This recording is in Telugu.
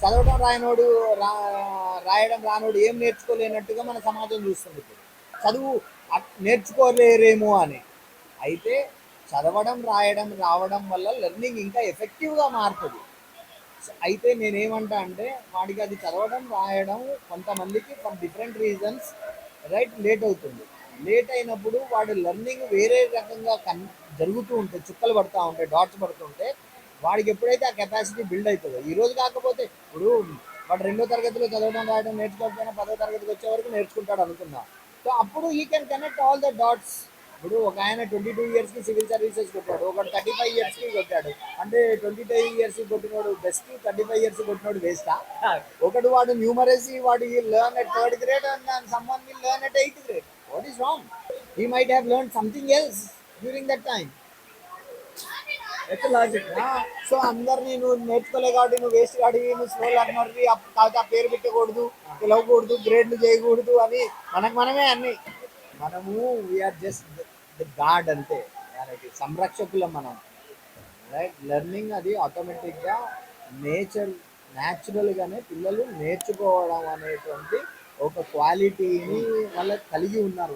చదవడం రాయనోడు రాయడం రానోడు ఏం నేర్చుకోలేనట్టుగా మన సమాజం చూస్తుంది ఇప్పుడు. చదువు నేర్చుకోలేరేమో అని. అయితే చదవడం రాయడం రావడం వల్ల లెర్నింగ్ ఇంకా ఎఫెక్టివ్గా మారుతుంది. అయితే నేనేమంటా అంటే వాడికి అది చదవడం రాయడం కొంతమందికి for different reasons right late అవుతుంది. లేట్ అయినప్పుడు వాడు లెర్నింగ్ వేరే రకంగా జరుగుతూ ఉంటాయి, చుక్కలు పడుతూ ఉంటాయి, డాట్స్ పడుతుంటే వాడికి ఎప్పుడైతే ఆ కెపాసిటీ బిల్డ్ అవుతుందో, ఈరోజు కాకపోతే ఇప్పుడు వాడు 2వ తరగతిలో చదవడం రాయడం నేర్చుకోకపోయినా 10వ తరగతికి వచ్చే వరకు నేర్చుకుంటాడు అనుకుందాం. సో అప్పుడు ఈ can connect all the dots. ఇప్పుడు ఒక ఆయన 22 ఇయర్స్కి సివిల్ సర్వీసెస్ కొట్టాడు, ఒకటి 35 ఇయర్స్కి కొట్టాడు. అంటే 25 ఇయర్స్కి కొట్టినోడు బెస్ట్, 35 ఇయర్స్ కొట్టినోడు వేస్టా? ఒకడు వాడు న్యూమరసీ వాడు learn at 3rd grade and someone will learn at 8th grade. What is wrong? He might have learned something else during that time. Logic. So అందరినీ నువ్వు నేర్చుకోలే కాబట్టి నువ్వు వేస్ట్ కాడివి, నువ్వు స్లో లర్నర్వి, కాకపోతే ఆ పేరు పెట్టకూడదు, పిలవకూడదు, గ్రేడ్లు చేయకూడదు అని మనమే అన్ని. మనము వీఆర్ జస్ట్ ద గాడ్ అంతే, దానికి సంరక్షకులం మనం. రైట్, లెర్నింగ్ అది ఆటోమేటిక్గా న్యాచురల్గానే పిల్లలు నేర్చుకోవడం అనేటువంటి ఒక క్వాలిటీని వాళ్ళకి కలిగి ఉన్నారు.